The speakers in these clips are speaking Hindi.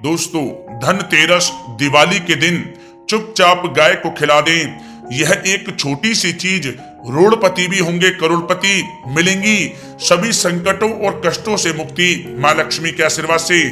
दोस्तों, धनतेरस दिवाली के दिन चुपचाप गाय को खिला दें। यह एक छोटी सी चीज रोड़पति भी होंगे करोड़पति, मिलेंगी सभी संकटों और कष्टों से मुक्ति। माँ लक्ष्मी के आशीर्वाद से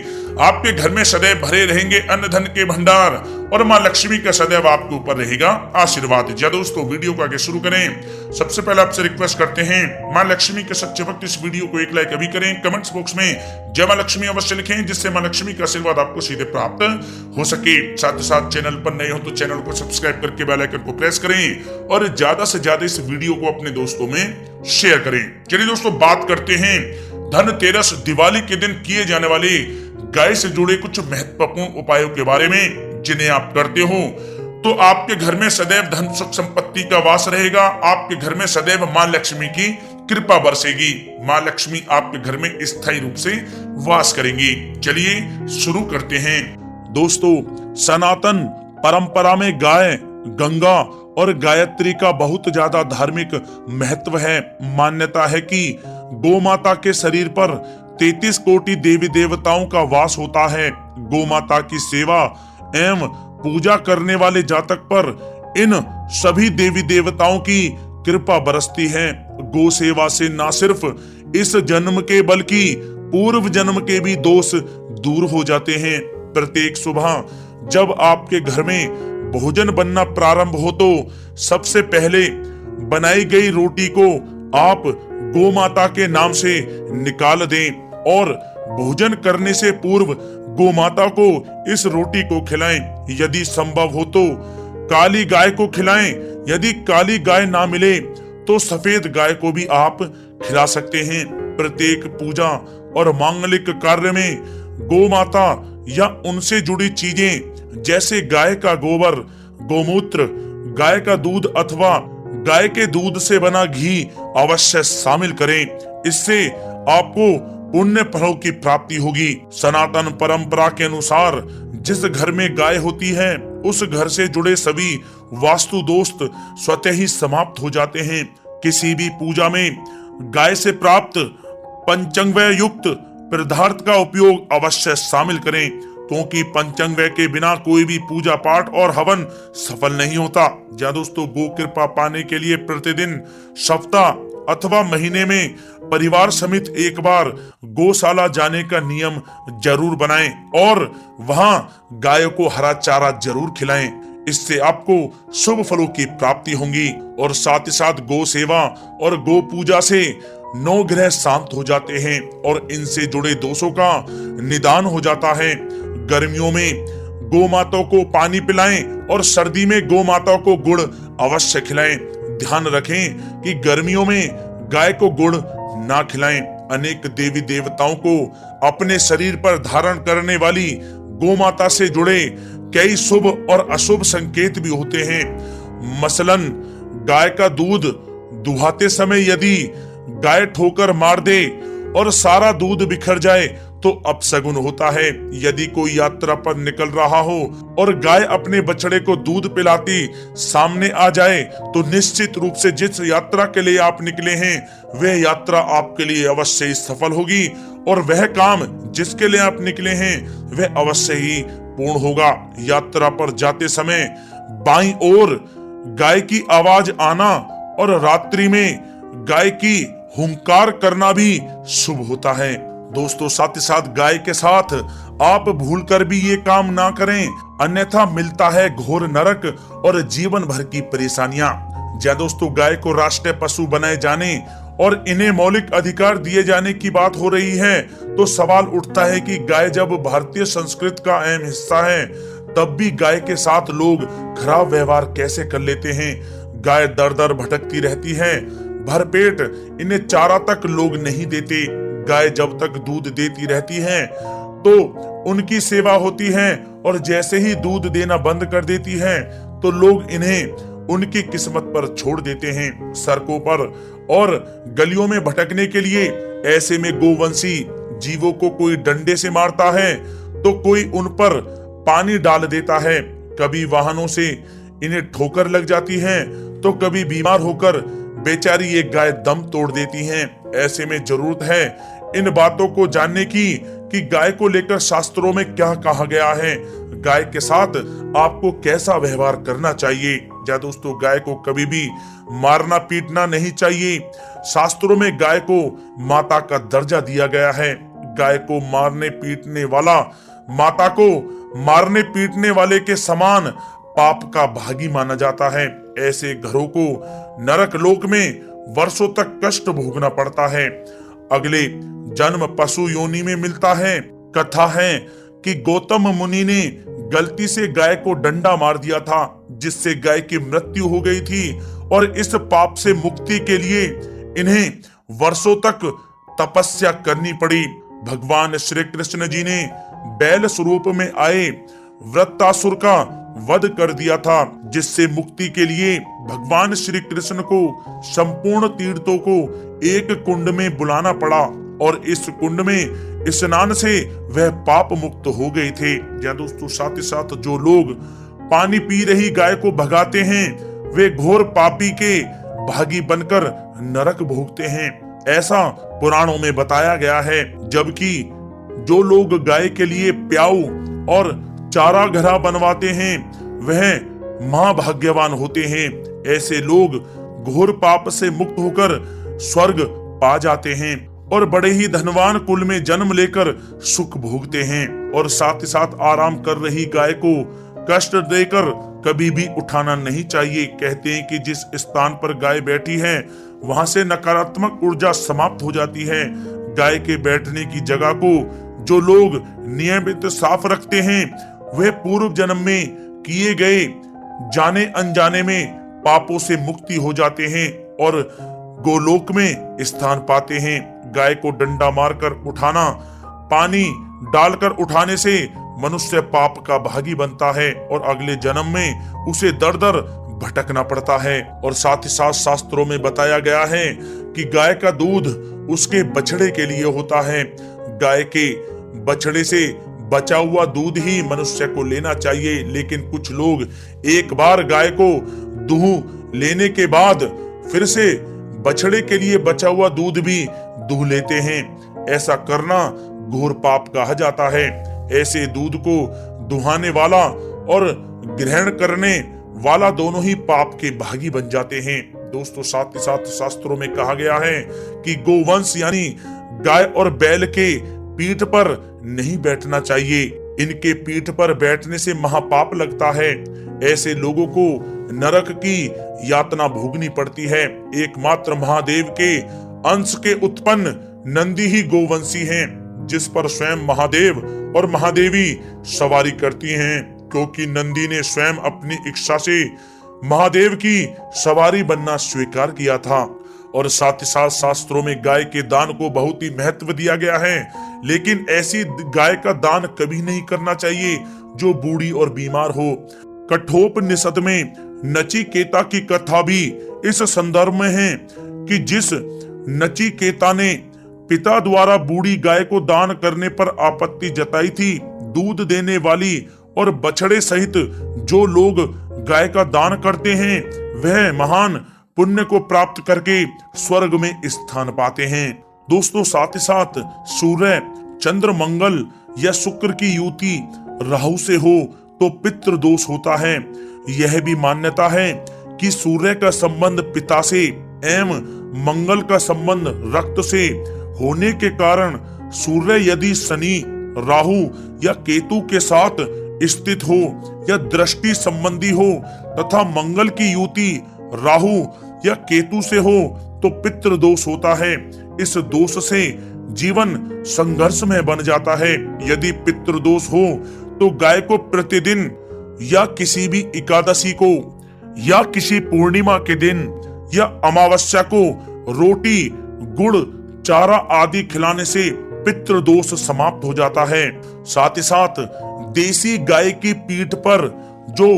आपके घर में सदैव भरे रहेंगे अन्न धन के भंडार और माँ लक्ष्मी का सदैव आपके ऊपर रहेगा आशीर्वाद। जी दोस्तों, वीडियो को आगे शुरू करें। सबसे पहले आपसे रिक्वेस्ट करते हैं, माँ लक्ष्मी के सच्चे भक्त इस वीडियो को एक लाइक अभी करें। कमेंट्स बॉक्स में जय माँ लक्ष्मी अवश्य लिखें, जिससे माँ लक्ष्मी का आशीर्वाद आपको सीधे प्राप्त हो सके। साथ ही साथ चैनल पर नए हो तो चैनल को सब्सक्राइब करके बेल आइकन को प्रेस करें और ज्यादा से ज्यादा इस वीडियो को अपने दोस्तों में शेयर करें। चलिए दोस्तों, बात करते हैं धनतेरस दिवाली के दिन किए जाने वाले गाय से जुड़े कुछ महत्वपूर्ण उपायों के बारे में, जिन्हें आप करते हो तो आपके घर में सदैव धन सुख संपत्ति का वास रहेगा। आपके घर में सदैव माँ लक्ष्मी की कृपा बरसेगी। माँ लक्ष्मी आपके घर में स्थायी रूप से वास करेंगी। चलिए शुरू करते हैं। दोस्तों, सनातन परंपरा में गाय, गंगा और गायत्री का बहुत ज्यादा धार्मिक महत्व है। मान्यता है कि गोमाता के शरीर पर 33 कोटि देवी देवताओं का वास होता है। गोमाता की सेवा एवं पूजा करने वाले जातक पर इन सभी देवी देवताओं की कृपा बरसती है। गो सेवा से न सिर्फ इस जन्म के बल्कि पूर्व जन्म के भी दोष दूर हो जाते हैं। प्रत्येक सुबह जब आपके घर में भोजन बनना प्रारंभ हो तो सबसे पहले बनाई गई रोटी को आप गोमाता के नाम से निकाल दें और भोजन करने से पूर्व गोमाता को इस रोटी को खिलाएं। यदि संभव हो तो काली गाय को खिलाएं। यदि काली गाय ना मिले तो सफेद गाय को भी आप खिला सकते हैं। प्रत्येक पूजा और मांगलिक कार्य में गोमाता या उनसे जुड़ी चीजें जैसे गाय का गोबर, गोमूत्र, गाय का दूध अथवा गाय के दूध से बना घी अवश्य शामिल करें। इससे आपको पुण्य फलों की प्राप्ति होगी। सनातन परंपरा के अनुसार जिस घर में गाय होती है उस घर से जुड़े सभी वास्तु दोष स्वतः ही समाप्त हो जाते हैं। किसी भी पूजा में गाय से प्राप्त पंचांगव्य युक्त पदार्थ का उपयोग अवश्य शामिल करें, क्योंकि पंचांगव्य के बिना कोई भी पूजा पाठ और हवन सफल नहीं होता। या दोस्तों, गो कृपा पाने के लिए प्रतिदिन, सप्ताह अथवा महीने में परिवार समेत एक बार गौशाला जाने का नियम जरूर बनाएं और वहां गाय को हरा चारा जरूर खिलाएं। इससे आपको शुभ फलों की प्राप्ति होगी और साथ ही साथ गौ सेवा और गौ पूजा से 9 ग्रह शांत हो जाते हैं और इनसे जुड़े दोषों का निदान हो जाता है। गर्मियों में गौ माता को पानी पिलाएं और सर्दी में गौ माता को गुड़ अवश्य खिलाएं। ध्यान रखें कि गर्मियों में गाय को गुड़ ना खिलाएं। अनेक देवी देवताओं को अपने शरीर पर धारण करने वाली गोमाता से जुड़े कई शुभ और अशुभ संकेत भी होते हैं। मसलन, गाय का दूध दुहाते समय यदि गाय ठोकर मार दे और सारा दूध बिखर जाए तो अपशगुन होता है। यदि कोई यात्रा पर निकल रहा हो और गाय अपने बछड़े को दूध पिलाती सामने आ जाए तो निश्चित रूप से जिस यात्रा के लिए आप निकले हैं वह यात्रा आपके लिए अवश्य ही सफल होगी और वह काम जिसके लिए आप निकले हैं वह अवश्य ही पूर्ण होगा। यात्रा पर जाते समय बाईं ओर गाय की आवाज आना और रात्रि में गाय की हुंकार करना भी शुभ होता है। दोस्तों, साथ ही साथ गाय के साथ आप भूलकर भी ये काम ना करें, अन्यथा मिलता है घोर नरक और जीवन भर की परेशानियां। या दोस्तों, गाय को राष्ट्रीय पशु बनाए जाने और इन्हें मौलिक अधिकार दिए जाने की बात हो रही है तो सवाल उठता है कि गाय जब भारतीय संस्कृति का अहम हिस्सा है तब भी गाय के साथ लोग खराब व्यवहार कैसे कर लेते हैं। गाय दर दर भटकती रहती है, भरपेट इन्हें चारा तक लोग नहीं देते। गाय जब तक दूध देती रहती है तो उनकी सेवा होती है और जैसे ही दूध देना बंद कर देती है तो लोग इन्हें उनकी किस्मत पर छोड़ देते हैं। सड़कों पर और गलियों में भटकने के लिए ऐसे में गोवंशी जीवों को कोई डंडे से मारता है तो कोई उन पर पानी डाल देता है। कभी वाहनों से इन्हें ठोकर लग जाती है तो कभी बीमार होकर बेचारी ये गाय दम तोड़ देती हैं। ऐसे में जरूरत है इन बातों को जानने की कि गाय को लेकर शास्त्रों में क्या कहा गया है, गाय के साथ आपको कैसा व्यवहार करना चाहिए। या दोस्तों, गाय को कभी भी मारना पीटना नहीं चाहिए। शास्त्रों में गाय को माता का दर्जा दिया गया है। गाय को मारने पीटने वाला माता को मारने पीटने वाले के समान पाप का भागी माना जाता है। ऐसे घरों को नरक लोक में वर्षों तक कष्ट भोगना पड़ता है। अगले जन्म पशु योनि में मिलता है। कथा है कि गौतम मुनि ने गलती से गाय को डंडा मार दिया था, जिससे गाय की मृत्यु हो गई थी, और इस पाप से मुक्ति के लिए इन्हें वर्षों तक तपस्या करनी पड़ी। भगवान श्री कृष्ण जी ने बैल स्वरूप में आए वृत्तासुर का वध कर दिया था, जिससे मुक्ति के लिए भगवान श्री कृष्ण को संपूर्ण तीर्थों को एक कुंड में बुलाना पड़ा, और इस कुंड में स्नान से वह पाप मुक्त हो गए थे। या दोस्तों, साथ ही साथ जो लोग पानी पी रही गाय को भगाते हैं, वे घोर पापी के भागी बनकर नरक भोगते हैं, ऐसा पुराणों में बताया गया है। जबकि जो लोग गाय के लिए प्याऊ और चारा घरा बनवाते हैं, वह महाभाग्यवान होते हैं। ऐसे लोग घोर पाप से मुक्त होकर स्वर्ग पा जाते हैं और बड़े ही धनवान कुल में जन्म लेकर सुख भोगते हैं। और साथ ही साथ आराम कर रही गाय को कष्ट देकर कभी भी उठाना नहीं चाहिए। कहते हैं कि जिस स्थान पर गाय बैठी है, वहां से नकारात्मक ऊर्जा समाप्त हो जाती है। गाय के बैठने की जगह को जो लोग नियमित साफ रखते हैं, वे पूर्व जन्म में किए गए जाने अनजाने में पापों से मुक्ति हो जाते हैं और गोलोक में स्थान पाते हैं। गाय को डंडा मारकर उठाना, पानी डालकर उठाने से मनुष्य पाप का भागी बनता है और अगले जन्म में उसे दर दर भटकना पड़ता है। और साथ ही साथ शास्त्रों में बताया गया है कि गाय का दूध उसके बछड़े के लिए होता है। गाय के बछड़े से बचा हुआ दूध ही मनुष्य को लेना चाहिए, लेकिन कुछ लोग एक बार गाय को दूह लेने के बाद फिर से बछड़े के लिए बचा हुआ दूध भी दूह लेते हैं। ऐसा करना घोर पाप कहा जाता है। ऐसे दूध को दुहाने वाला और ग्रहण करने वाला दोनों ही पाप के भागी बन जाते हैं। दोस्तों, साथ ही साथ शास्त्रों में कहा गया है कि गोवंश यानी गाय और बैल के पीठ पर नहीं बैठना चाहिए। इनके पीठ पर बैठने से महापाप लगता है। ऐसे लोगों को नरक की यातना भोगनी पड़ती है। एकमात्र महादेव के अंश के उत्पन्न नंदी ही गोवंशी हैं, जिस पर स्वयं महादेव और महादेवी सवारी करती हैं, क्योंकि नंदी ने स्वयं अपनी इच्छा से महादेव की सवारी बनना स्वीकार किया था। और साथ ही साथ शास्त्रों में गाय के दान को बहुत ही महत्व दिया गया है, लेकिन ऐसी गाय का दान कभी नहीं करना चाहिए जो बूढ़ी और बीमार हो। कठोपनिषद में नचिकेता की कथा भी इस संदर्भ में है कि जिस नचिकेता ने पिता द्वारा बूढ़ी गाय को दान करने पर आपत्ति जताई थी, दूध देने वाली और बछड़े सहित जो लोग गाय का दान करते हैं, वह महान पुण्य को प्राप्त करके स्वर्ग में स्थान पाते हैं। दोस्तों, साथ ही साथ सूर्य, चंद्र, मंगल या शुक्र की युति राहु से हो तो पितृ दोष होता है। यह भी मान्यता है कि सूर्य का संबंध पिता से एवं मंगल का संबंध रक्त से होने के कारण सूर्य यदि शनि, राहु या केतु के साथ स्थित हो या दृष्टि संबंधी हो तथा मंगल की युति राहु या केतु से हो तो पितृ दोष होता है। इस दोष से जीवन संघर्षमय बन जाता है। यदि पितृ दोष हो तो गाय को प्रतिदिन या किसी भी एकादशी को या किसी पूर्णिमा के दिन या अमावस्या को रोटी, गुड़, चारा आदि खिलाने से पितृ दोष समाप्त हो जाता है। साथ ही साथ देसी गाय की पीठ पर जो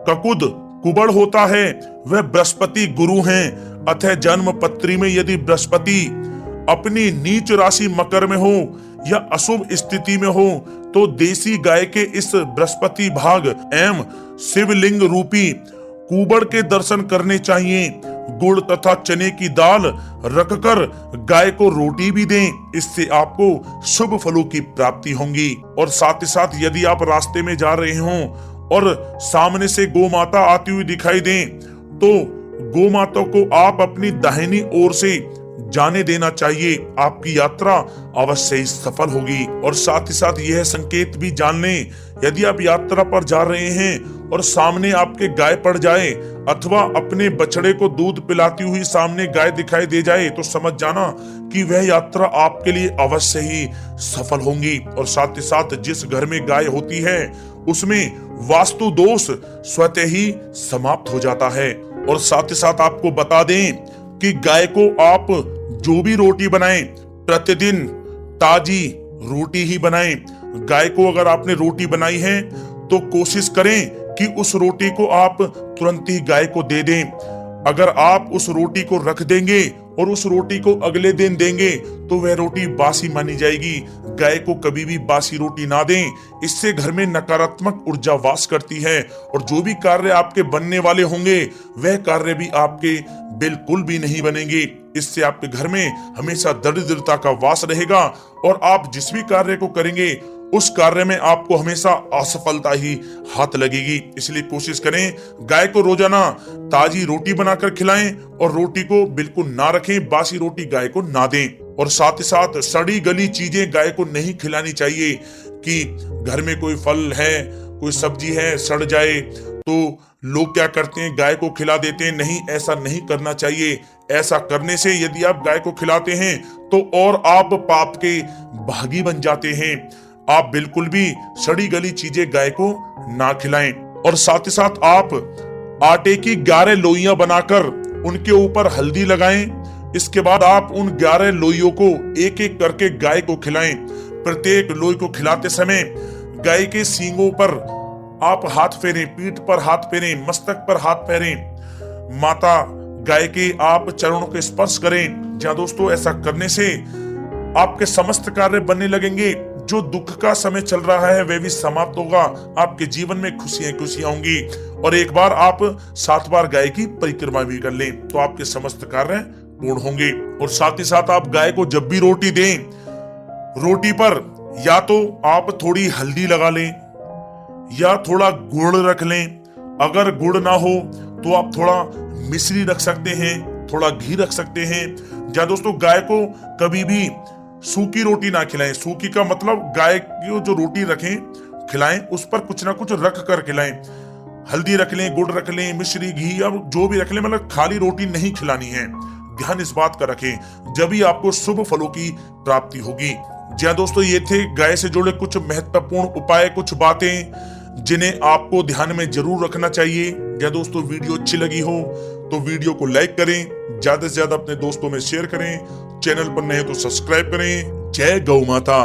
ककुद कुबड़ होता है वह बृहस्पति गुरु हैं। अतः जन्म पत्री में यदि बृहस्पति अपनी नीच राशि मकर में हो या अशुभ स्थिति में हो तो देसी गाय के इस बृहस्पति भाग एवं शिवलिंग रूपी कुबड़ के दर्शन करने चाहिए। गुड़ तथा चने की दाल रखकर गाय को रोटी भी दें। इससे आपको शुभ फलों की प्राप्ति होगी। और साथ ही साथ यदि आप रास्ते में जा रहे हों और सामने से गौ माता आती हुई दिखाई दें तो गौ माता को आप अपनी दाहिनी ओर से जाने देना चाहिए। आपकी यात्रा अवश्य ही सफल होगी। और साथ ही साथ यह संकेत भी जान लें, यदि आप यात्रा पर जा रहे हैं और सामने आपके गाय पड़ जाए अथवा अपने बछड़े को दूध पिलाती हुई सामने गाय दिखाई दे जाए तो समझ जाना कि वह यात्रा आपके लिए अवश्य ही सफल होगी। और साथ ही साथ जिस घर में गाय होती है उसमें वास्तु दोष स्वतः ही समाप्त हो जाता है। और साथ ही साथ आपको बता दें कि गाय को आप जो भी रोटी बनाएं प्रतिदिन ताजी रोटी ही बनाएं। गाय को अगर आपने रोटी बनाई है तो कोशिश करें कि उस रोटी को आप तुरंत ही गाय को दे दें। अगर आप उस रोटी को रख देंगे और उस रोटी को अगले दिन देंगे तो वह रोटी बासी मानी जाएगी। गाय को कभी भी बासी रोटी ना दें, इससे घर में नकारात्मक ऊर्जा वास करती है और जो भी कार्य आपके बनने वाले होंगे वह कार्य भी आपके बिल्कुल भी नहीं बनेंगे। इससे आपके घर में हमेशा दरिद्रता का वास रहेगा और आप जिस भी कार्य को करेंगे उस कार्य में आपको हमेशा असफलता ही हाथ लगेगी। इसलिए कोशिश करें गाय को रोजाना ताजी रोटी बनाकर खिलाएं और रोटी को बिल्कुल ना रखें, बासी रोटी गाय को ना दें। और साथ ही साथ सड़ी गली चीजें गाय को नहीं खिलानी चाहिए कि घर में कोई फल है, कोई सब्जी है, सड़ जाए तो लोग क्या करते हैं गाय को खिला देते हैं। नहीं, ऐसा नहीं करना चाहिए। ऐसा करने से यदि आप गाय को खिलाते हैं तो और आप पाप के भागी बन जाते हैं। आप बिल्कुल भी सड़ी गली चीजें गाय को ना खिलाएं। और साथ ही साथ आप आटे की 11 लोइयां बनाकर उनके ऊपर हल्दी लगाएं। इसके बाद आप उन 11 लोइयों को एक एक करके गाय को खिलाएं। प्रत्येक लोई को खिलाते समय गाय के सींगों पर आप हाथ फेरें, पीठ पर हाथ फेरें, मस्तक पर हाथ फेरें, माता गाय के आप चरणों के स्पर्श करें। जहां दोस्तों ऐसा करने से आपके समस्त कार्य बनने लगेंगे। जो दुख का समय चल रहा है वह भी समाप्त होगा। आपके जीवन में खुशियां खुशियां होंगी। और एक बार आप 7 बार गाय की परिक्रमा भी कर लें तो आपके समस्त कार्य पूर्ण होंगे। और साथ ही साथ आप गाय को जब भी रोटी दें, रोटी पर या तो आप थोड़ी हल्दी लगा लें या थोड़ा गुड़ रख लें। अगर गुड़ ना हो तो आप थोड़ा मिश्री रख सकते हैं, थोड़ा घी रख सकते हैं। जहां दोस्तों गाय को कभी भी सूखी रोटी ना खिलाएं। सूखी का मतलब गाय की जो रोटी रखें खिलाएं उस पर कुछ ना कुछ रख कर खिलाएं। हल्दी रख लें, गुड़ रख लें, मिश्री, घी या जो भी रख लें, मतलब खाली रोटी नहीं खिलानी है। ध्यान इस बात का रखें, जब ही आपको शुभ फलों की प्राप्ति होगी। जी दोस्तों, ये थे गाय से जुड़े कुछ महत्वपूर्ण उपाय, कुछ बातें जिन्हें आपको ध्यान में जरूर रखना चाहिए। या दोस्तों वीडियो अच्छी लगी हो तो वीडियो को लाइक करें, ज्यादा से ज्यादा अपने दोस्तों में शेयर करें, चैनल पर नए तो सब्सक्राइब करें। जय गौ माता।